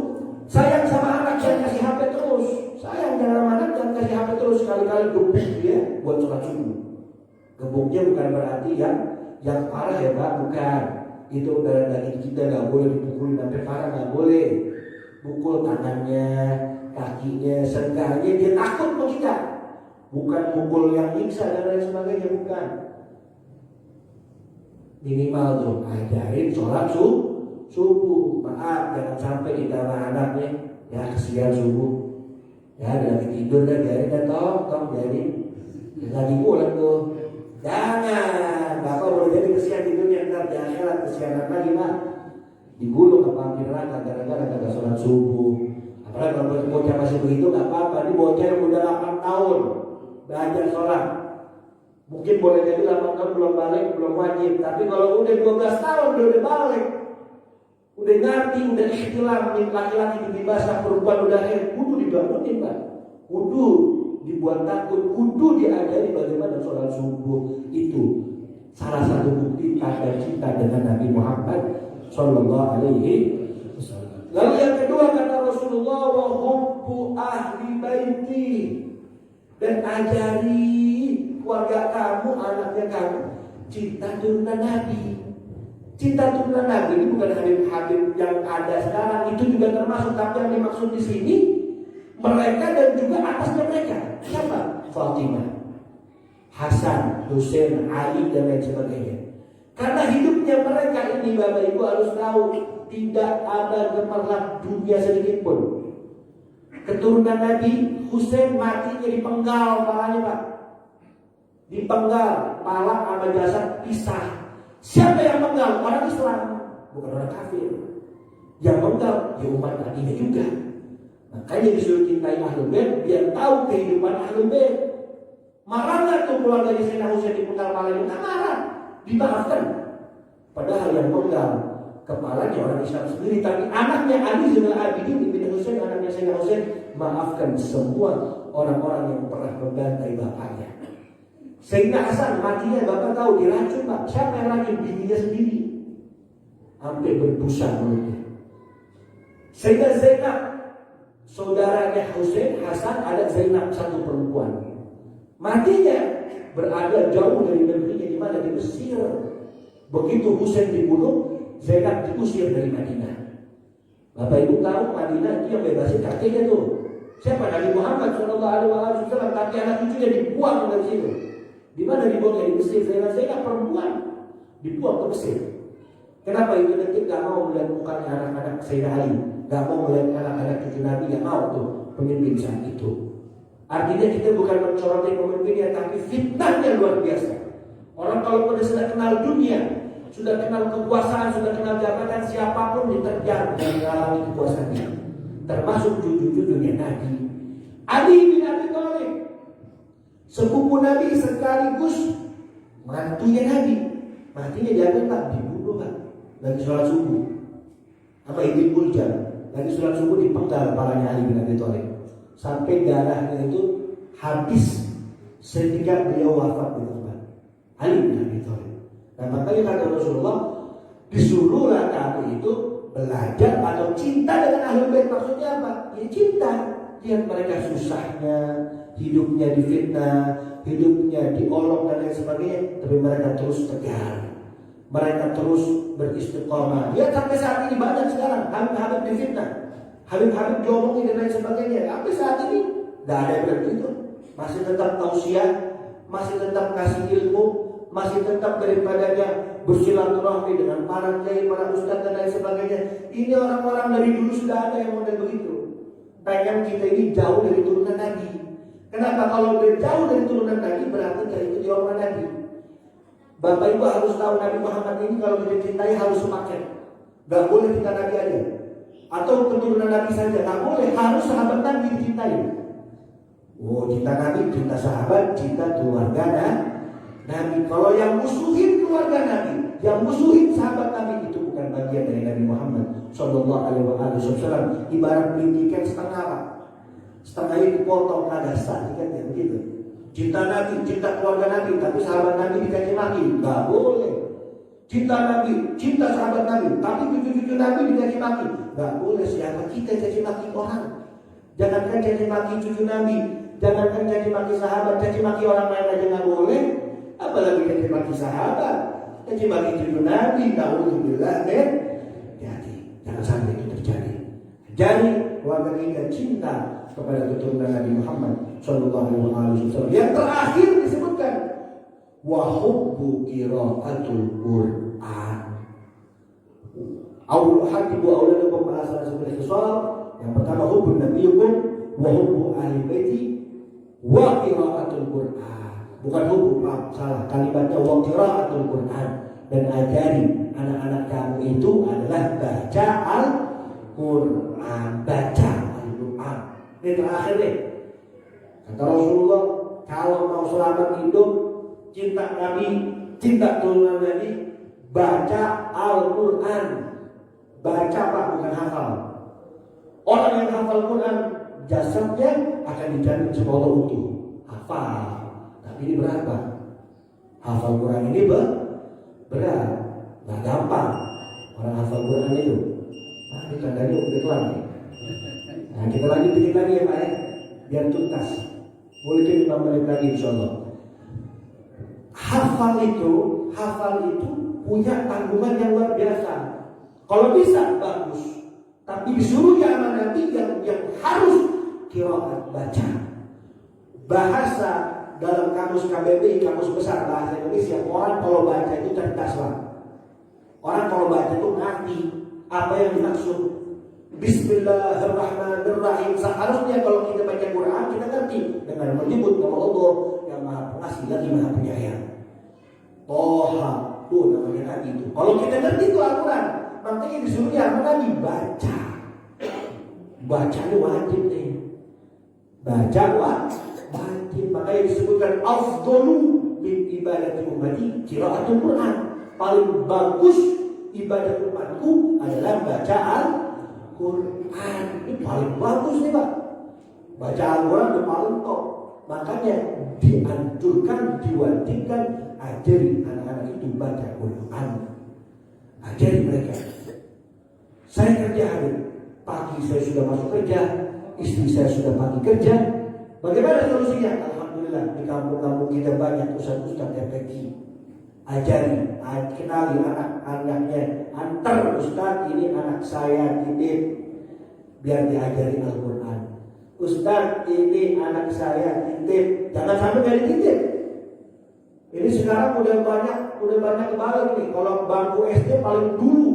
Sayang sama anak, jangan kasih HP terus. Sayang sama anak, jangan kasih HP terus. Sekali-kali gebuk dia buat sholat subuh. Gebuknya bukan berarti yang parah ya Pak, bukan. Itu darah daging kita, nggak boleh dipukulin sampai parah, nggak boleh. Pukul tangannya, kakinya, sengkarnya, dia takut sama kita. Bukan pukul yang nyiksa dan lain sebagainya, bukan. Minimal tuh ajarin sholat subuh. Maaf, jangan sampai kita sama anaknya ya kesian subuh. Ya lagi tidur dah, biarin dah, tong biarin. Lagi pulang tuh. Jangan, Bapak boleh jadi kesian tidurnya, ntar di akhirat kesianan lagi Pak. Digulung ke api neraka gara-gara kagak sholat subuh. Apalagi kalau bocah masih begitu nggak apa-apa. Ini bocah yang udah 8 tahun belajar sholat. Mungkin boleh jadi 8 tahun belum balik, belum wajib. Tapi kalau udah 12 tahun udah balik, udah ngerti, udah ikhtilam, laki-laki di basah, perempuan udah kudu dibangunin Pak. Kudu dibuat takut, kudu diajari bagaimana sholat subuh. Itu salah satu bukti tanda cinta dengan Nabi Muhammad Sallallahu Alaihi Wasallam. Lalu yang kedua kata Rasulullah, wa hubbu ahli baiti, dan ajari keluarga kamu, anaknya kamu, cinta turunan Nabi. Cinta turunan Nabi ini bukan Habib yang ada sekarang, itu juga termasuk. Tapi yang dimaksud di sini mereka dan juga atasnya mereka. Siapa? Fatimah, Hasan, Husain, Ali dan lain sebagainya. Karena hidupnya mereka ini, Bapak Ibu harus tahu, tidak ada gemerlap dunia sedikit pun. Keturunan Nabi, Husain matinya dipenggal palanya Pak. Dipenggal, pala sama jasad pisah. Siapa yang penggal? Orang Islam, bukan orang kafir. Yang penggal ya umat Nabi juga. Makanya disuruh cintai Ahlul Bait biar tahu kehidupan Ahlul Bait. Marah nggak tuh keluarga di Sayyidina Husain dipenggal palanya? Nggak marah, dimaafkan. Padahal yang penggal kepalanya orang Islam sendiri, tapi anaknya Ali Zainal Abidin bin Husain, anaknya Sayyidina Husain, maafkan semua orang-orang yang pernah membantai bapaknya. Sayyidina Hasan matinya Bapak tahu diracun Pak. Siapa yang racun? Bininya sendiri, sampai berbusa mulutnya. Sayyidina Zainab, saudaranya Husain, Hasan, ada Zainab satu perempuan. Matinya berada jauh dari negerinya, di mana? Di Mesir. Begitu Husain dibunuh, Zainab diusir dari Madinah. Bapak Ibu tahu Madinah dia bebasin kakeknya tuh. Siapa? Nabi Muhammad SAW. Tapi anak cucunya dibuang dari situ. Di mana dibuang? Di Mesir. Zainab perempuan dibuang ke Mesir. Kenapa? Itu nanti gak mau melihat mukanya anak-anak Sayyidina Ali, gak mau melihat anak-anak cucu Nabi, gak mau tuh pemimpin saat itu. Artinya kita bukan mencoroti pemimpinnya, tapi fitnahnya luar biasa. Orang kalau sudah kenal dunia, sudah kenal kekuasaan, sudah kenal jabatan, siapapun diterjang dan mengalami kekuasaannya. Termasuk cucu-cucunya Nabi. Ali bin Abi Thalib, sepupu Nabi sekaligus mantunya Nabi. Matinya diambil Pak, dibunuh Pak. Lagi sholat subuh. Apa Ibn Muljam, lagi sholat subuh dipenggal palanya Ali bin Abi Thalib. Sampai darahnya itu habis sehingga beliau wafat di tempat. Ali bin Abi Thalib. Nah makanya kata Rasulullah, disuruhlah kamu itu belajar atau cinta dengan Ahlul Bait. Maksudnya apa? Ya cinta. Lihat mereka susahnya, hidupnya difitnah, hidupnya diolok dan lain sebagainya, tapi mereka terus tegar, mereka terus beristiqomah. Lihat sampai saat ini banyak sekarang Habib-habib difitnah, Habib-habib diomongin dan lain sebagainya. Sampai saat ini tidak ada yang begitu, masih tetap tausiah, masih tetap kasih ilmu, masih tetap daripadanya bersilaturahmi dengan para kiai, para ustadz dan lain sebagainya. Ini orang-orang dari dulu sudah ada yang model begitu. Pengen kita ini jauh dari turunan Nabi. Kenapa? Kalau jauh dari turunan Nabi berarti kita ikuti orang Nabi. Bapak Ibu harus tahu Nabi Muhammad ini kalau kita cintai harus sepaket. Gak boleh kita Nabi aja, atau keturunan Nabi saja. Gak boleh, harus sahabat Nabi dicintai. Oh, cinta Nabi, cinta sahabat, cinta keluarga Nabi. Kalau yang musuhin keluarga Nabi, yang musuhin sahabat Nabi, itu bukan bagian dari Nabi Muhammad Sallallahu Alaihi Wasallam. Ibarat beli tiket setengah Pak, setengahnya dipotong nada sah, tiketnya begitu. Cinta Nabi, cinta keluarga Nabi, tapi sahabat Nabi dicaci maki, nggak boleh. Cinta Nabi, cinta sahabat Nabi, tapi cucu-cucu Nabi dicaci maki, nggak boleh. Siapa kita caci maki orang? Jangankan caci maki cucu Nabi, jangankan caci maki sahabat, caci maki orang lain aja nggak boleh. Apalagi caci maki sahabat, caci maki cucu Nabi, naudzubillah min. Jadi jangan sampai itu terjadi. Jadi keluarga kita cinta kepada keturunan Nabi Muhammad Sallallahu Alaihi Wasallam. Yang terakhir disebutkan wa hubbu qiraatul Qur'an. Awal hadibu awladukum ma'asana sebagai soal. Yang pertama hubbun nabiyukum wa hubbu ahli baiti wa qiraatul Qur'an. Bukan hubbu, maaf, salah. Kalimatnya wa qiraatul Qur'an. Dan ajari anak-anak kamu itu adalah baca Al-Qur'an, baca Al-Qur'an. Ini terakhir nih. Kata Rasulullah, kalau mau selamat hidup, cinta Nabi, cinta turunan Nabi, baca Al-Quran. Baca Pak, bukan hafal. Orang yang hafal Quran, jasadnya akan dijamin sama Allah utuh. Hafal. Tapi ini berat Pak. Hafal Quran ini berat. Gak gampang. Orang hafal Quran itu. Nah, ini tandanya udah kelar nih. Nah, kita lanjut dikit lagi ya Pak ya, biar tuntas. Boleh 5 menit lagi insyaallah. Hafal itu punya tanggungan yang luar biasa. Kalau bisa bagus, tapi disuruhnya sama Nabi yang harus qiraat, baca. Bahasa dalam kamus KBBI, kamus besar bahasa Indonesia, orang kalau baca itu cerdas lah. Orang kalau baca itu ngerti apa yang dimaksud. Bismillahirrahmanirrahim. Seharusnya kalau kita baca Quran kita ngerti dengan menyebut nama Allah yang Maha Pengasih lagi Maha Penyayang. Toha, tuh namanya Nabi itu. Kalau kita ngerti itu Al-Quran, makanya disuruhnya apa Nabi baca. Bacanya wajib nih. Baca wajib. Makanya disebutkan afdhalu min ibadati ummati qiraatul Quran. Paling bagus ibadah umatku adalah baca Al-Quran. Ini paling bagus nih Pak. Baca Al-Quran itu paling top. Makanya dianjurkan, diwajibkan ajari anak-anak itu baca Quran. Ajari mereka. Saya kerja hari pagi, saya sudah masuk kerja, istri saya sudah pagi kerja. Bagaimana solusinya? Alhamdulillah di kampung-kampung kita banyak ustaz-ustaz yang pergi. Ajari, kenali anak-anaknya, antar ustaz ini anak saya titip biar diajari Al-Quran. Ustaz ini anak saya titip, jangan sampai dari titip. Ini sekarang udah banyak kebalik nih. Kalau bangku SD paling dulu,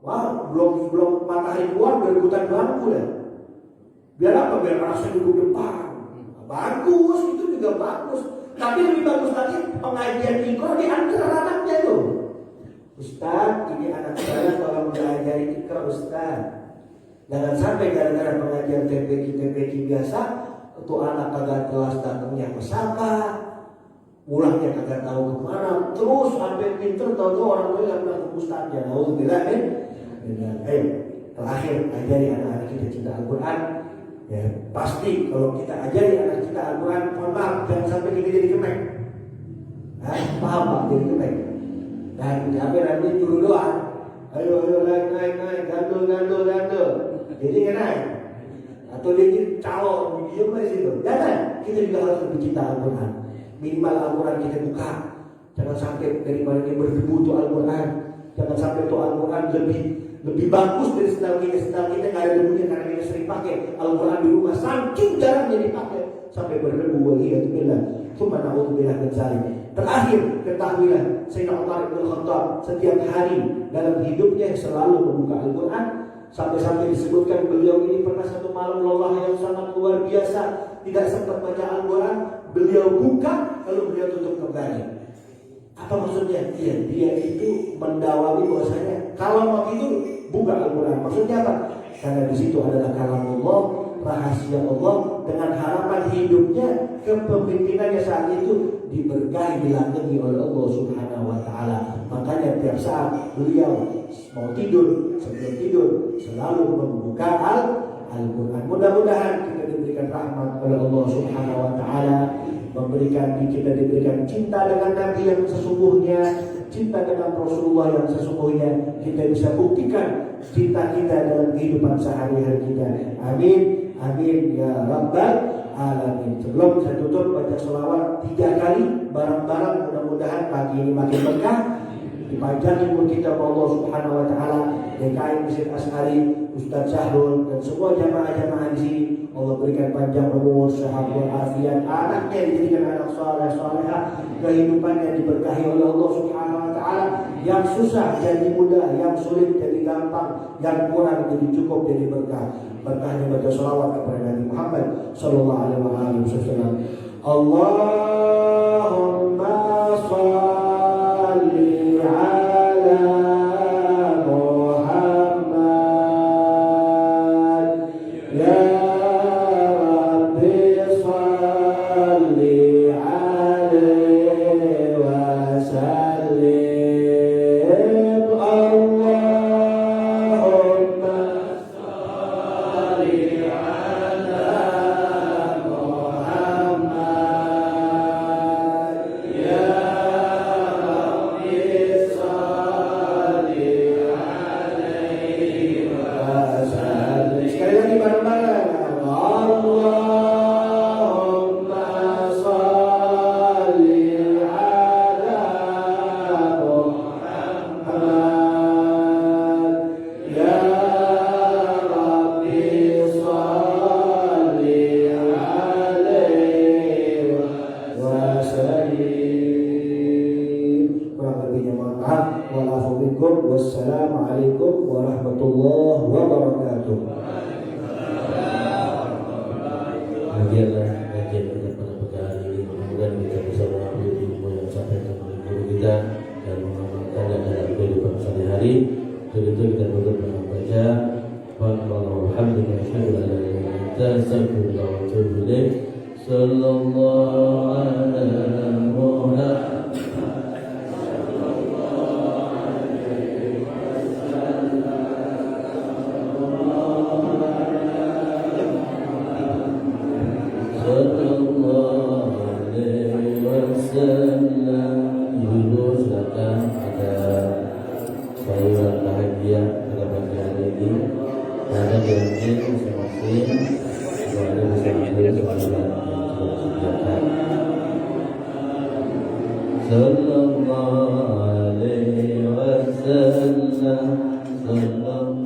wah belum matahari keluar udah rebutan bangku deh. Biar apa? Biar rasa duduk depan. Bagus, itu juga bagus. Tapi lebih bagus lagi pengajian Iqra diantar anaknya tuh. Ustaz, ini anak saya tolong diajari Iqra Ustaz. Jangan sampai gara-gara pengajian TPQ biasa, untuk anak kagak kelas datangnya ke sapa, pulangnya kagak tahu kemana, terus sampai pinter tahu orang tua yang pernah ke Ustaznya. Alhamdulillah ayo terakhir ajari anak-anak kita cinta Al-Quran. Ya, pasti kalau kita ajari anak kita Al-Quran, mohon maaf jangan sampai kita jadi kemek. Paham Pak? Jadi ketek. Dan sampai nanti nyuruh doa. Ayo naik, gandul. Jadi nggak naik. Atau dia calon, dia di situ. Jangan. Kita juga harus lebih cinta Al-Quran. Minimal Al-Quran kita buka. Jangan sampai daripada dia berdebu tuh Al-Quran. Jangan sampai tuh Al-Quran lebih bagus dari sendal kita nggak ada debunya karena kita sering pakai Al-Quran di rumah. Saking jarangnya dipakai sampai berdebu. Waliyahillah. Cuma na'udzubillah min dzalik. Terakhir, ketahuilah Sayyidina Umar bin Khattab setiap hari dalam hidupnya selalu membuka Al-Quran. Sampai-sampai disebutkan beliau ini pernah satu malam lelah yang sangat luar biasa, tidak sempat baca Al-Quran. Beliau buka, lalu beliau tutup kembali. Apa maksudnya? Dia itu mendawami bahwasanya kalau mau tidur buka Al-Quran. Maksudnya apa? Karena di situ adalah kalamullah, rahasia Allah, dengan harapan hidupnya kepemimpinannya saat itu diberkahi, dilanggengin oleh Allah Subhanahu wa Ta'ala. Makanya tiap saat beliau mau tidur, sebelum tidur selalu membuka Al-Quran. Mudah-mudahan kita diberikan rahmat oleh Allah Subhanahu wa Ta'ala, kita diberikan cinta dengan Nabi yang sesungguhnya, cinta dengan Rasulullah yang sesungguhnya. Kita bisa buktikan cinta kita dalam kehidupan sehari-hari kita. Amin, amin ya rabbal alamin. Sebelum saya tutup, baca selawat 3 kali bareng-bareng. Mudah-mudahan pagi ini makin berkah, dipanjangin umur kita Allah Subhanahu wa Ta'ala. DKI Masjid Asy'ari, Ustaz Syahrul dan semua jamaah-jamaah di sini, Allah berikan panjang umur, sehat walafiat, anaknya dijadikan anak saleh salehah, kehidupannya diberkahi oleh Allah Subhanahu wa Ta'ala. Yang susah jadi mudah, yang sulit jadi gampang, yang kurang jadi cukup, jadi berkah. Berkahnya baca shalawat kepada Nabi Muhammad sallallahu alaihi wasallam. Allahumma shalli ala Muhammad ya Rabbi shalli alaihi wasallim. Allahumma shalli ala Muhammad ya Rabbi shalli alaihi wasallim. Sekali lagi bareng-bareng. Allahumma shalli ala Muhammad ya Rabbi shalli alaihi wasallim. Kurang lebihnya mohon maaf. Wa'alafu minkum. Wassalamualaikum warahmatullahi wabarakatuh. Demikianlah kajian kita pada pagi hari ini. Mudah-mudahan kita bisa mengambil ilmu yang disampaikan oleh guru kita dan mengamalkannya dalam kehidupan sehari-hari. Untuk itu kita tutup dengan baca Alhamdulillah, asyhadu an la ilaha illa anta, astaghfiruka wa atubu ilaik. Sallallahu ala Muhammad. Sallallahu alaihi wasallam. Ibu silakan, ada sayuran bahagia pada pagi hari ini. Ada diambil masing-masing. Ada bisa ambil sayuran yang sudah disediakan. Sallallahu alaihi wasallam. Sallallahu